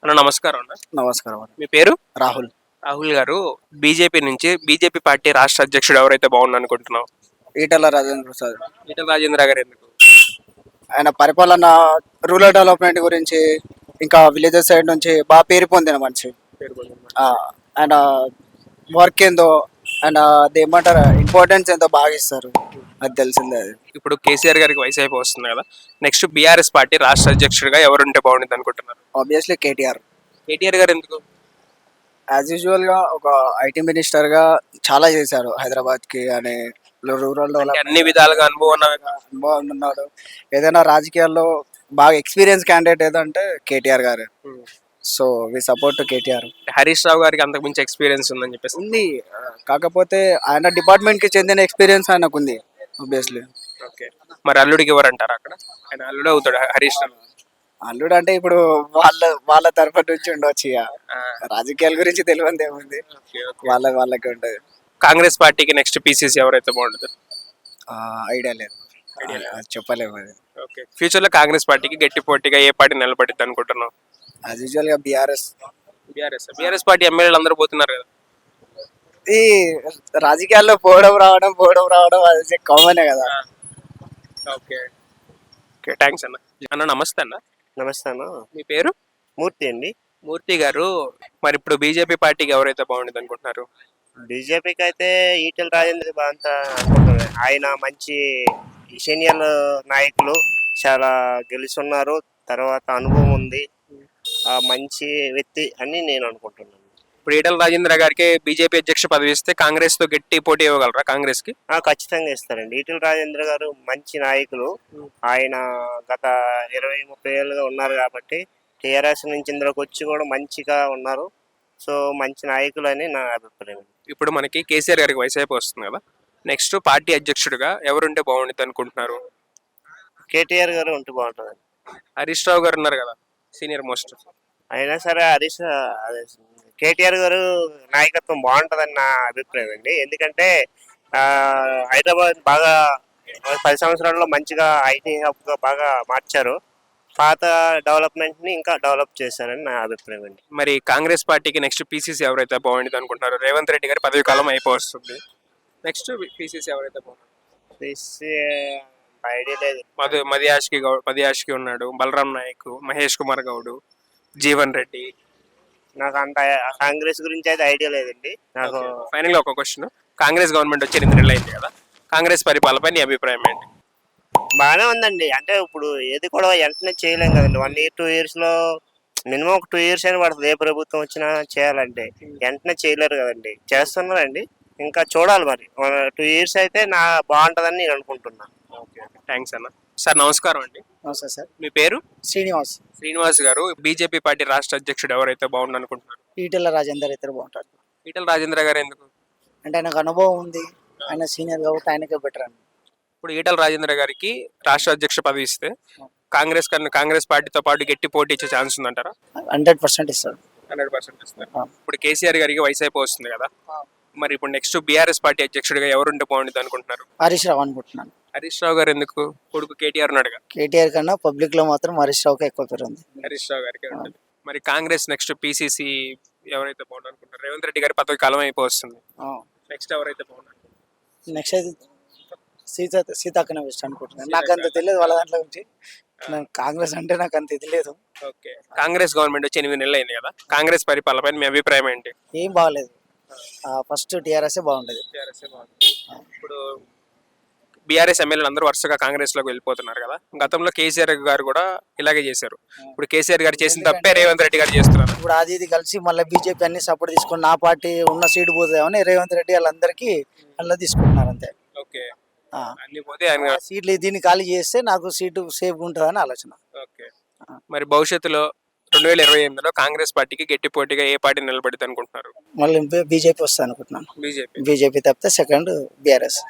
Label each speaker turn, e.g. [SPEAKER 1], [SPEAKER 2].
[SPEAKER 1] అన్న నమస్కారం అన్న.
[SPEAKER 2] నమస్కారం అండి.
[SPEAKER 1] మీ పేరు?
[SPEAKER 2] రాహుల్.
[SPEAKER 1] రాహుల్ గారు, బీజేపీ నుంచి బీజేపీ పార్టీ రాష్ట్ర అధ్యక్షుడు ఎవరైతే బాగుండు అనుకుంటున్నావు?
[SPEAKER 2] ఈటల రాజేంద్ర ప్రసాద్.
[SPEAKER 1] ఈటల రాజేంద్ర గారు ఎందుకు?
[SPEAKER 2] ఆయన పరిపాలన, రూరల్ డెవలప్మెంట్ గురించి, ఇంకా విలేజెస్ సైడ్ నుంచి బాగా పేరు పొందిన మనిషి. ఆ, ఆయన వర్క్ ఏందో, ఆయన అది ఏమంటారు, ఇంపార్టెన్స్ ఎంతో బాగా ఇస్తారు, అది తెలిసిందే. అది
[SPEAKER 1] ఇప్పుడు కేసీఆర్ గారికి వయసు అయిపోతుంది కదా, నెక్స్ట్ బీఆర్ఎస్ పార్టీ రాష్ట్ర అధ్యక్షుడిగా ఎవరుంటే బాగుంటుంది అనుకుంటున్నారు?
[SPEAKER 2] ఆబ్వియస్లీ కేటీఆర్.
[SPEAKER 1] కేటీఆర్ గారు ఎందుకు?
[SPEAKER 2] యాజ్ యూజువల్గా ఒక ఐటీ మినిస్టర్గా చాలా చేశారు హైదరాబాద్కి అని, రూరల్
[SPEAKER 1] అంటే అన్ని విధాలుగా అనుభవం ఉన్నవి.
[SPEAKER 2] అనుభవం ఉన్నాడు. ఏదైనా రాజకీయాల్లో బాగా ఎక్స్పీరియన్స్ క్యాండిడేట్ ఏదంటే కేటీఆర్ గారు. So we support KTR.
[SPEAKER 1] Harish Rao గారికి అంతకు మించి ఎక్స్పీరియన్స్ ఉందని చెప్పేసి
[SPEAKER 2] ఉంది, కాకపోతే ఆయన డిపార్ట్మెంట్కి చెందిన ఎక్స్పీరియన్స్ ఆయనకు ఉంది ఆబ్వియస్లీ.
[SPEAKER 1] ఓకే, మరి అల్లుడికి ఎవరంటారు అక్కడ? ఆయన అల్లుడు అవుతాడు హరీష్ రావు.
[SPEAKER 2] అల్లుడు అంటే ఇప్పుడు వాళ్ళ తరఫు నుంచి ఉండొచ్చు, ఇక రాజకీయాల గురించి తెలియదు ఏముంది, వాళ్ళకి ఉంటుంది.
[SPEAKER 1] కాంగ్రెస్ పార్టీకి నెక్స్ట్ పీసీసీ ఎవరైతే బాగుంటుంది?
[SPEAKER 2] ఐడియా లేదు, అది చెప్పలేము. అది
[SPEAKER 1] ఓకే, ఫ్యూచర్ లో కాంగ్రెస్ పార్టీకి గట్టి పోటీగా ఏ పార్టీ నిలబడిద్ది అనుకుంటున్నావు?
[SPEAKER 2] యాజ్ యూజువల్గా బీఆర్ఎస్.
[SPEAKER 1] బీఆర్ఎస్ పార్టీ ఎమ్మెల్యేలు అందరూ పోతున్నారు కదా.
[SPEAKER 2] ఈ రాజకీయాల్లో పోవడం రావడం అది కామనే కదా.
[SPEAKER 1] ఓకే ఓకే, థ్యాంక్స్ అన్న. అన్న నమస్తే అన్న.
[SPEAKER 3] నమస్తే అన్న.
[SPEAKER 1] మీ పేరు?
[SPEAKER 3] మూర్తి అండి.
[SPEAKER 1] మూర్తి గారు, మరి ఇప్పుడు బీజేపీ పార్టీకి ఎవరైతే బాగుంటుంది అనుకుంటున్నారు?
[SPEAKER 3] బీజేపీకి అయితే ఈటెల రాజేంద్ర అంత అనుకుంటున్నాను. ఆయన మంచి సీనియర్ నాయకులు, చాలా గెలుచున్నారు, తర్వాత అనుభవం ఉంది, మంచి వ్యక్తి అని నేను అనుకుంటున్నాను.
[SPEAKER 1] ఇప్పుడు ఈటల రాజేంద్ర గారికి బీజేపీ అధ్యక్ష పదవి ఇస్తే కాంగ్రెస్ తో గట్టి పోటీ ఇవ్వగలరా కాంగ్రెస్ కి?
[SPEAKER 3] ఖచ్చితంగా ఇస్తారండి. ఈటెల రాజేంద్ర గారు మంచి నాయకులు. ఆయన గత 20-30 ఏళ్ళుగా ఉన్నారు కాబట్టి టీఆర్ఎస్ నుంచి ఇందులోకి వచ్చి కూడా మంచిగా ఉన్నారు. సో మంచి నాయకులు అని నా అభిప్రాయం.
[SPEAKER 1] ఇప్పుడు మనకి కేసీఆర్ గారికి వయసు అయిపోయి వస్తుంది కదా, నెక్స్ట్ పార్టీ అధ్యక్షుడిగా ఎవరుంటే బాగుంటుంది అనుకుంటున్నారు?
[SPEAKER 3] కేటీఆర్ గారు ఉంటే బాగుంటుంది.
[SPEAKER 1] హరీష్ రావు గారు ఉన్నారు కదా, సీనియర్ మోస్ట్.
[SPEAKER 3] అయినా సరే కేటీఆర్ గారు నాయకత్వం బాగుంటుందని నా అభిప్రాయం అండి. ఎందుకంటే హైదరాబాద్ బాగా 10 సంవత్సరాల్లో మంచిగా ఐటీ హబ్గా బాగా మార్చారు, పాత డెవలప్మెంట్ ని ఇంకా డెవలప్ చేశారని నా అభిప్రాయం అండి.
[SPEAKER 1] మరి కాంగ్రెస్ పార్టీకి నెక్స్ట్ పీసీసీ ఎవరైతే బాగుంటుంది అనుకుంటున్నారు? రేవంత్ రెడ్డి గారి పదవి కాలం అయిపోతుంది, నెక్స్ట్ పీసీసీ ఎవరైతే బాగుంటుంది?
[SPEAKER 3] ఐడియా లేదు.
[SPEAKER 1] మదియాష్కి ఉన్నాడు, బలరాం నాయక్, మహేష్ కుమార్ గౌడ్, జీవన్ రెడ్డి.
[SPEAKER 3] నాకు అంత కాంగ్రెస్ గురించి అయితే ఐడియా లేదండి నాకు.
[SPEAKER 1] ఫైనల్ గా ఒక క్వశ్చన్, కాంగ్రెస్ గవర్నమెంట్ వచ్చి 8 నెలలు అయింది కదా, కాంగ్రెస్ పరిపాలనపై నీ అభిప్రాయం ఏంటి?
[SPEAKER 3] బాగానే ఉందండి. అంటే ఇప్పుడు ఏది కూడా వెంటనే చేయలేం కదండి. 1 year 2 years లో మినిమం ఒక 2 years అయినా పడుతుంది. ఏ ప్రభుత్వం వచ్చినా చేయాలంటే వెంటనే చేయలేరు కదండి. చేస్తున్నారండి, ఇంకా చూడాలి. మరి 2 years అయితే బాగుంటుందని నేను అనుకుంటున్నాను.
[SPEAKER 1] థ్యాంక్స్ అన్న. సార్ నమస్కారం అండి.
[SPEAKER 2] నమస్తే సార్.
[SPEAKER 1] మీ పేరు?
[SPEAKER 2] శ్రీనివాస్.
[SPEAKER 1] శ్రీనివాస్ గారు, బీజేపీ పార్టీ రాష్ట్ర అధ్యక్షుడు ఎవరైతే బాగుండు అనుకుంటున్నారు?
[SPEAKER 2] ఈటల రాజేందర్ అయితే బాగుంటారు.
[SPEAKER 1] ఈటల రాజేంద్ర గారు ఎందుకు?
[SPEAKER 2] అంటే ఆయనకు అనుభవం ఉంది, ఆయన సీనియర్ కాబట్టి ఆయనకే బెటర్ అండి.
[SPEAKER 1] ఇప్పుడు ఈటల రాజేంద్ర గారికి రాష్ట్ర అధ్యక్ష పదవి ఇస్తే కాంగ్రెస్ పార్టీతో పాటు గట్టి పోటీ ఇచ్చే ఛాన్స్ ఉందంటారా?
[SPEAKER 2] 100% ఇస్తారు.
[SPEAKER 1] 100% ఇస్తారు. ఇప్పుడు కేసీఆర్ గారికి వయసు అయిపోతుంది కదా, మరి ఇప్పుడు నెక్స్ట్ బీఆర్ఎస్ పార్టీ అధ్యక్షుడిగా ఎవరుంటే బాగుంటుంది అనుకుంటున్నారు?
[SPEAKER 2] హరీష్ రావు అనుకుంటున్నాను.
[SPEAKER 1] హరీష్ రావు గారు ఎందుకు? కొడుకు కేటీఆర్ ఉన్నాడుగా.
[SPEAKER 2] కేటీఆర్ కన్నా పబ్లిక్ లో మాత్రం హరీష్ రావుకి ఎక్కువ పేరు ఉంది.
[SPEAKER 1] హరీష్ రావు గారికి ఉంటుంది. మరి కాంగ్రెస్ నెక్స్ట్ పీసీసీ ఎవరైతే బాగుంటుంది అనుకుంటారు? రేవంత్ రెడ్డి గారి పదవి కాలం అయిపోతుంది, నెక్స్ట్ ఎవరైతే బాగుంటుంది?
[SPEAKER 2] నెక్స్ట్ అయితే సీతాకనే బెస్ట్ అనుకుంటున్నాను. నాకు అంత తెలియదు వాళ్ళ దాంట్లో గురించి. కాంగ్రెస్ అంటే నాకు అంత తెలియదు.
[SPEAKER 1] ఓకే, కాంగ్రెస్ గవర్నమెంట్ వచ్చి 8 నెలలు అయింది కదా, కాంగ్రెస్ పరిపాలనపై మీ అభిప్రాయం ఏంటి?
[SPEAKER 2] ఏం బాగలేదు. ఫస్ట్ టీఆర్ఎస్ బాగుండేది.
[SPEAKER 1] ఇప్పుడు బీఆర్ఎస్ ఎమ్మెల్యేలు అందరూ వరుసగా కాంగ్రెస్ లోకి వెళ్ళిపోతున్నారు కదా, గతంలో కేసీఆర్ గారు కూడా ఇలాగే చేశారు. ఇప్పుడు కేసీఆర్ గారు చేసిన తప్పే రేవంత్ రెడ్డి గారు చేస్తున్నారు.
[SPEAKER 2] ఇప్పుడు అది ఇది కలిసి మళ్ళీ బీజేపీ అన్ని సపోర్ట్ తీసుకుని నా పార్టీ ఉన్న సీటు పోతుందేమని రేవంత్ రెడ్డి వాళ్ళందరికీ అలా తీసుకుంటున్నారు అంతే.
[SPEAKER 1] ఓకే, అన్ని పోతే
[SPEAKER 2] సీట్లు దీన్ని ఖాళీ చేస్తే నాకు సీటు సేఫ్ ఉంటుందని ఆలోచన.
[SPEAKER 1] ఓకే, మరి భవిష్యత్తులో 2028లో కాంగ్రెస్ పార్టీకి గట్టి పోటీగా ఏ పార్టీ నిలబడితే అనుకుంటున్నారు?
[SPEAKER 2] మళ్ళీ బీజేపీ వస్తా అనుకుంటున్నాను. బీజేపీ తప్పితే సెకండ్ బీఆర్ఎస్.